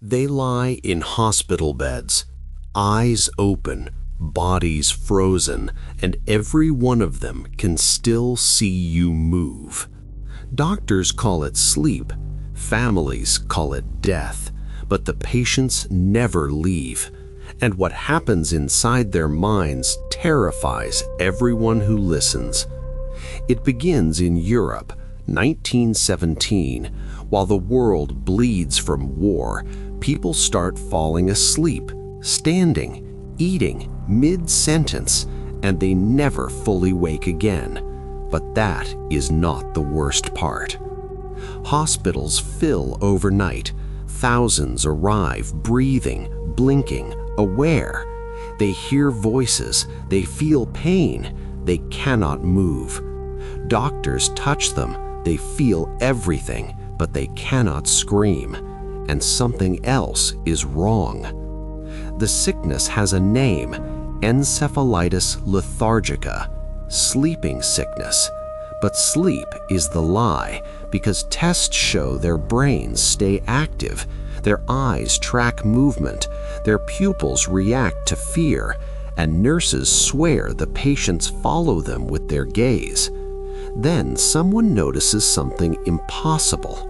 They lie in hospital beds, eyes open, bodies frozen, and every one of them can still see you move. Doctors call it sleep, families call it death, but the patients never leave. And what happens inside their minds terrifies everyone who listens. It begins in Europe, 1917. While the world bleeds from war, people start falling asleep, standing, eating, mid-sentence, and they never fully wake again. But that is not the worst part. Hospitals fill overnight. Thousands arrive breathing, blinking, aware. They hear voices, they feel pain, they cannot move. Doctors touch them, they feel everything, but they cannot scream. And something else is wrong. The sickness has a name, encephalitis lethargica, sleeping sickness. But sleep is the lie, because tests show their brains stay active, their eyes track movement, their pupils react to fear, and nurses swear the patients follow them with their gaze. Then someone notices something impossible.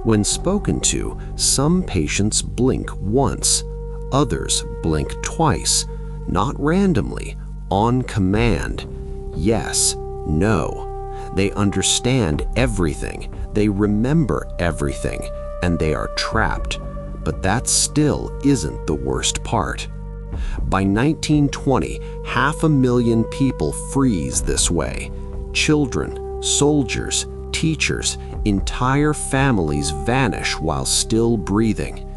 When spoken to, some patients blink once, others blink twice, not randomly, on command. Yes, no. They understand everything, they remember everything, and they are trapped. But that still isn't the worst part. By 1920, 500,000 people freeze this way. Children, soldiers, teachers, entire families vanish while still breathing.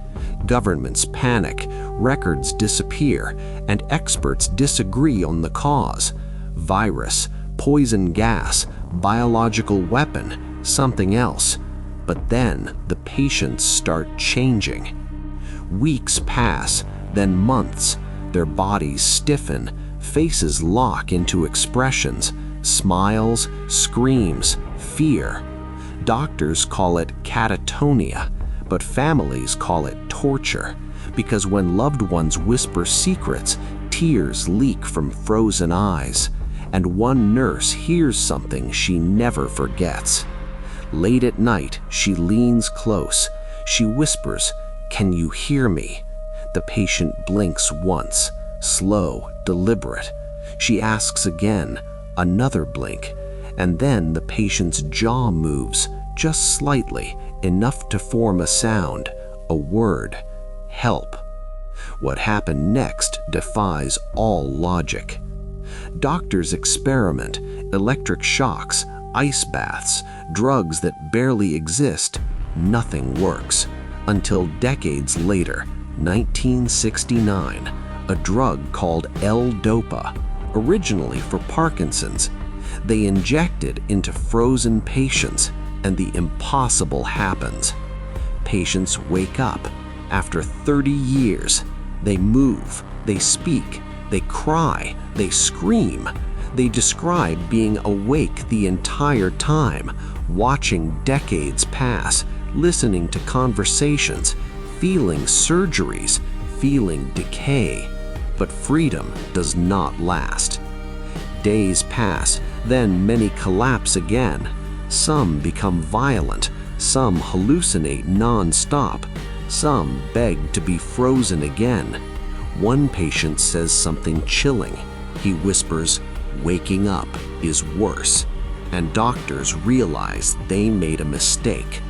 Governments panic, records disappear, and experts disagree on the cause. Virus, poison gas, biological weapon, something else. But then the patients start changing. Weeks pass, then months. Their bodies stiffen, faces lock into expressions, smiles, screams, fear. Doctors call it catatonia, but families call it torture, because when loved ones whisper secrets, tears leak from frozen eyes, and one nurse hears something she never forgets. Late at night, she leans close. She whispers, "Can you hear me?" The patient blinks once, slow, deliberate. She asks again, another blink, and then the patient's jaw moves, just slightly, enough to form a sound, a word, help. What happened next defies all logic. Doctors experiment, electric shocks, ice baths, drugs that barely exist. Nothing works. Until decades later, 1969, a drug called L-Dopa, originally for Parkinson's. They inject it into frozen patients, and the impossible happens. Patients wake up. After 30 years, they move, they speak, they cry, they scream. They describe being awake the entire time, watching decades pass, listening to conversations, feeling surgeries, feeling decay. But freedom does not last. Days pass, then many collapse again. Some become violent, some hallucinate non-stop, some beg to be frozen again. One patient says something chilling. He whispers, "Waking up is worse," and doctors realize they made a mistake.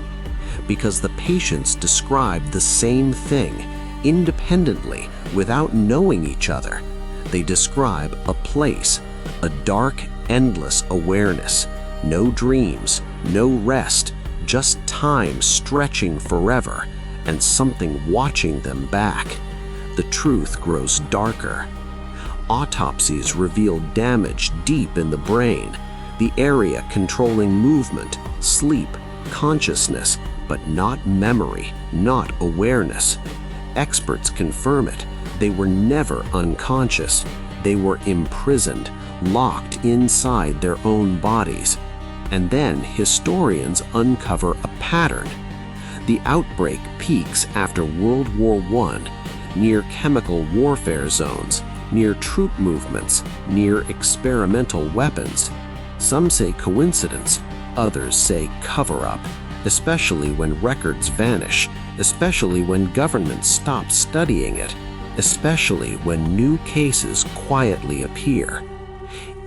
Because the patients describe the same thing, independently, without knowing each other. They describe a place, a dark, endless awareness, no dreams, no rest, just time stretching forever, and something watching them back. The truth grows darker. Autopsies reveal damage deep in the brain, the area controlling movement, sleep, consciousness, but not memory, not awareness. Experts confirm it. They were never unconscious. They were imprisoned, locked inside their own bodies. And then historians uncover a pattern. The outbreak peaks after World War I, near chemical warfare zones, near troop movements, near experimental weapons. Some say coincidence, others say cover-up, especially when records vanish, especially when governments stop studying it, especially when new cases quietly appear.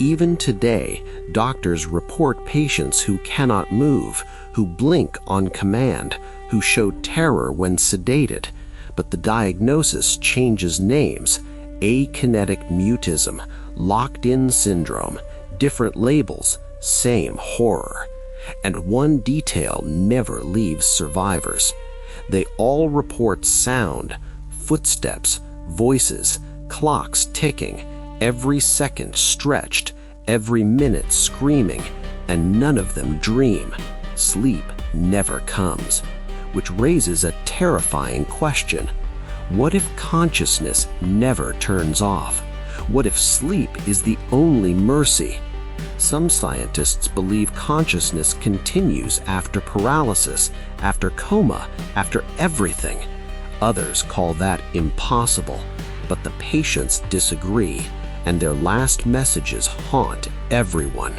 Even today, doctors report patients who cannot move, who blink on command, who show terror when sedated, but the diagnosis changes names: akinetic mutism, locked-in syndrome, different labels, same horror. And one detail never leaves survivors. They all report sound, footsteps, voices, clocks ticking, every second stretched, every minute screaming, and none of them dream. Sleep never comes, which raises a terrifying question. What if consciousness never turns off? What if sleep is the only mercy? Some scientists believe consciousness continues after paralysis, after coma, after everything. Others call that impossible, but the patients disagree, and their last messages haunt everyone.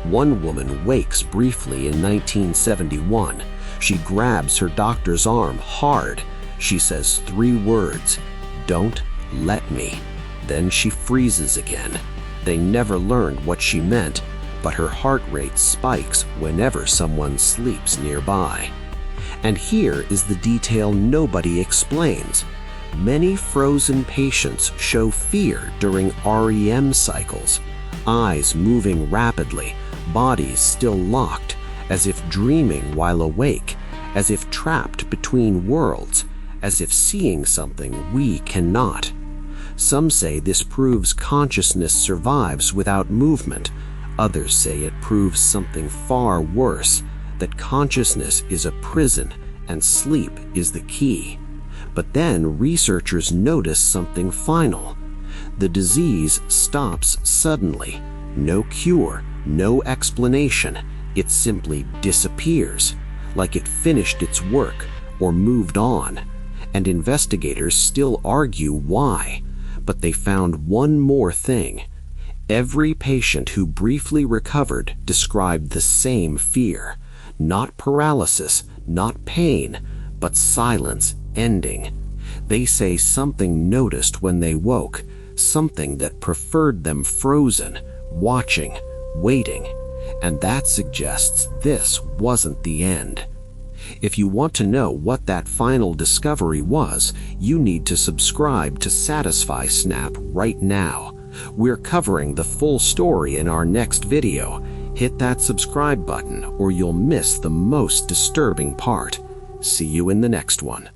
One woman wakes briefly in 1971. She grabs her doctor's arm hard. She says 3 words, "Don't let me." Then she freezes again. They never learned what she meant, but her heart rate spikes whenever someone sleeps nearby. And here is the detail nobody explains. Many frozen patients show fear during REM cycles, eyes moving rapidly, bodies still locked, as if dreaming while awake, as if trapped between worlds, as if seeing something we cannot. Some say this proves consciousness survives without movement. Others say it proves something far worse, that consciousness is a prison and sleep is the key. But then researchers notice something final. The disease stops suddenly. No cure, no explanation. It simply disappears, like it finished its work or moved on. And investigators still argue why. But they found one more thing. Every patient who briefly recovered described the same fear. Not paralysis, not pain, but silence ending. They say something noticed when they woke, something that preferred them frozen, watching, waiting. And that suggests this wasn't the end. If you want to know what that final discovery was, you need to subscribe to Satisfy Snap right now. We're covering the full story in our next video. Hit that subscribe button or you'll miss the most disturbing part. See you in the next one.